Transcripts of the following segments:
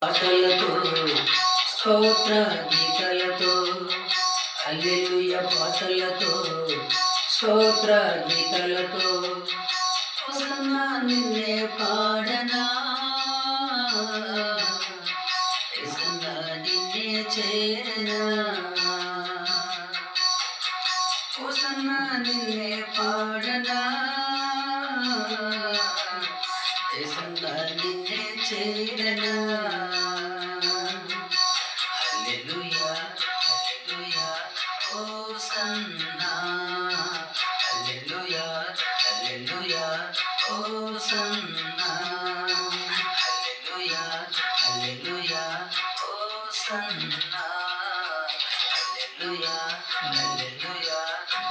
పాటలతో స్తోత్ర గీతలతో హల్లెలూయా పాటలతో స్తోత్ర గీతలతో హోసన్నా నిన్నే పాడనా యేసయ్యా నిన్నే చేరనా హోసన్నా నిన్నే పాడనా యేసయ్యా నిన్నే చేరనా హల్లెలూయా హల్లెలూయా హోసన్నా హల్లెలూయా హల్లెలూయా హోసన్నా హల్లెలూయా హల్లెలూయా హోసన్నా హల్లెలూయా హల్లెలూయా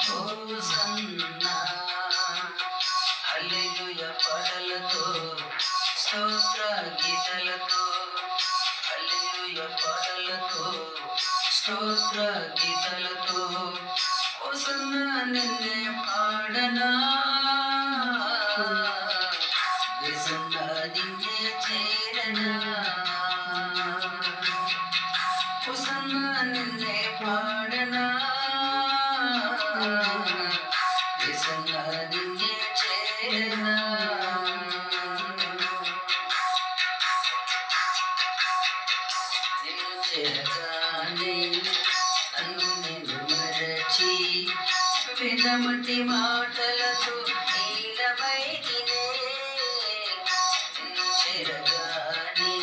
హోసన్నా హల్లెలూయా పాటలతో స్తోత్ర గీతలతో హల్లెలూయా పాటలతో స్తోత్ర గీతలతో హోసన్నా నిన్నే పాడనా యేసయ్యా నిన్నే చేరనా హోసన్నా నిన్నే పాడనా యేసయ్యా నిన్నే చేరనా నిన్ను చేరగానే నన్ను నేను మరచి వేదమటి మాటలతో నీలమైతినే నిన్ను చేరగానే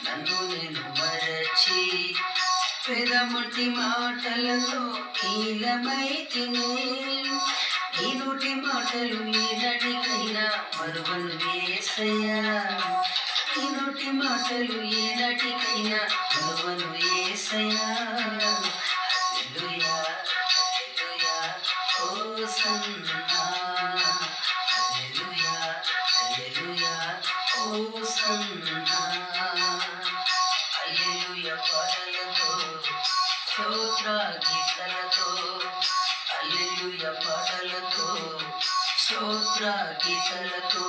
నన్ను నేను మరచి వేదమటి మాటలతో నీలమైతినే నీ నోటి మాటలు ఏనాటికైనా మరువను యేసయ్యా నీ నోటి మాటలు ఏనాటికైనా మరువను యేసయ్యా హల్లెలూయా హల్లెలూయా హోసన్నా హల్లెలూయా హల్లెలూయా హోసన్నా హల్లెలూయా పాటలతో స్తోత్ర గీతలతో హల్లెలూయా పాటలతో స్తోత్ర గీతలతో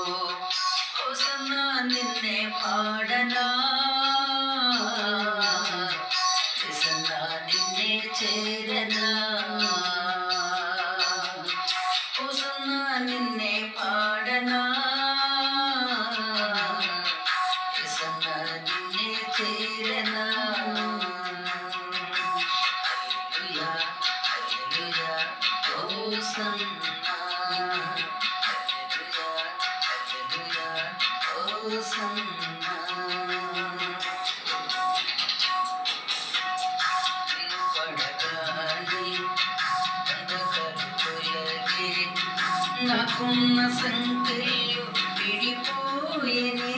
హోసన్నా నిన్నే పాడనా యేసయ్యా నిన్నే చేరనా హోసన్నా నిన్నే పాడనా యేసయ్యా నిన్నే చేరనా హల్లెలూయా హల్లెలూయా హోసన్నా హల్లెలూయా హల్లెలూయా హోసన్నా నిన్ను పడగానే అంధకారం తొలగి నాకున్న సంఖ్యలు విడిపోయేనే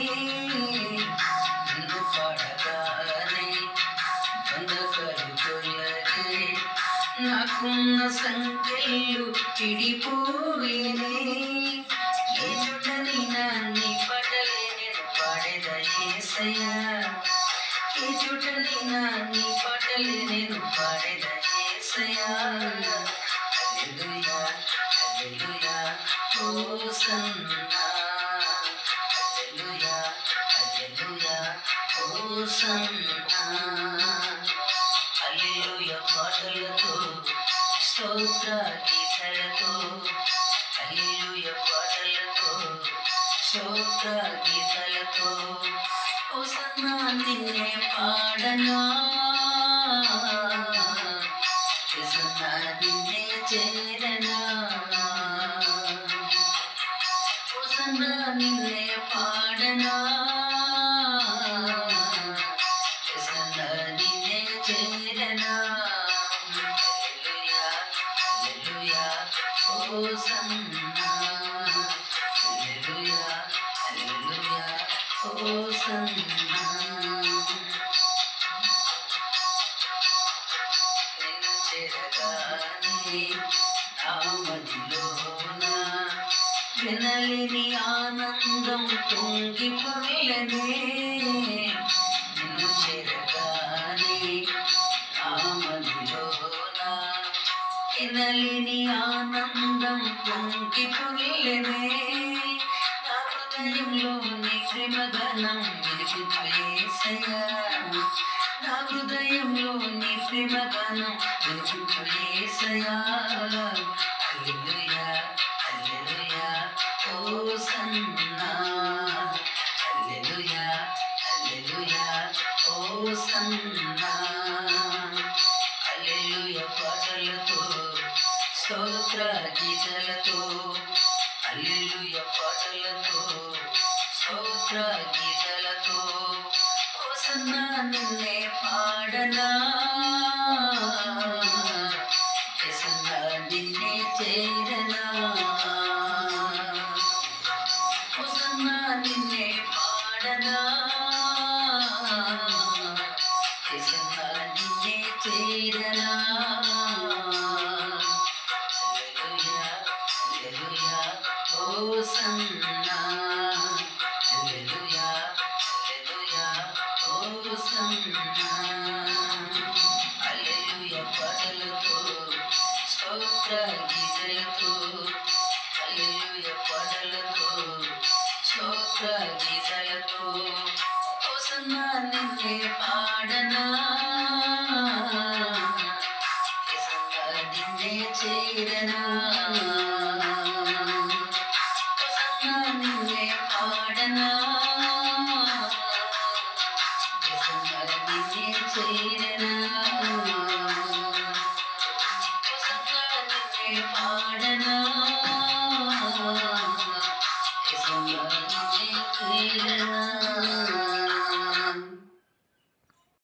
నిన్ను పడగానే అంధకారం తొలగి నాకున్న సంఖ్యలు విడిపోయేనే ఏ చుట్టనైనా నీ పటలే నేను పాడేదా యేసయ్యా ఏ చుట్టనైనా నీ పాటలే నేను పాడేదా యేసయ్యా హల్లెలూయా హల్లెలూయా హోసన్నా హల్లెలూయా హల్లెలూయా హోసన్నా హల్లెలూయా పాటలతో స్తోత్ర గీతలతో హల్లెలూయా పాటలతో స్తోత్ర గీతలతో హోసన్నా నిన్నే పాడనా యేసయ్యా నిన్నే చేరనా హోసన్నా నిన్నే పాడనా యేసయ్యా నిన్నే చేరనా హల్లెలూయా హల్లెలూయా హోసన్నా హల్లెలూయా హల్లెలూయా హోసన్నా నిన్ను చేరగానే నా మదిలోన వినలేని ఆనందం పొంగిపోయేనే నిన్ను చేరగానే నా మదిలోన వినలేని ఆనందం పొంగిపోయేనే నా హృదయంలో నీ ప్రేమగానం వినిపించు యేసయ్యా యేసయ్యా నా హృదయంలో నీ ప్రేమ గానం వినిపించు యేసయ్యా హల్లెలూయా హల్లెలూయా హోసన్నా హల్లెలూయా హల్లెలూయా హోసన్నా హల్లెలూయా పాటలతో స్తోత్ర గీతాలతో హల్లెలూయా పాటలతో స్తోత్ర గీతాలతో హోసన్నా నిన్నే పాడనా యేసయ్యా నిన్నే చేరనా హోసన్నా నిన్నే పాడనా యేసయ్యా నిన్నే చేరనా హల్లెలూయా హల్లెలూయా హోసన్నా హల్లెలూయా హల్లెలూయా హోసన్నా హల్లెలూయా పాటలతో స్తోత్ర గీతాలతో హల్లెలూయా పాటలతో స్తోత్ర గీతాలతో హోసన్నా నిన్నే పాడనా యేసయ్యా నిన్నే చేరనా హోసన్నా నిన్నే పాడనా యేసయ్యా నిన్నే చేరనా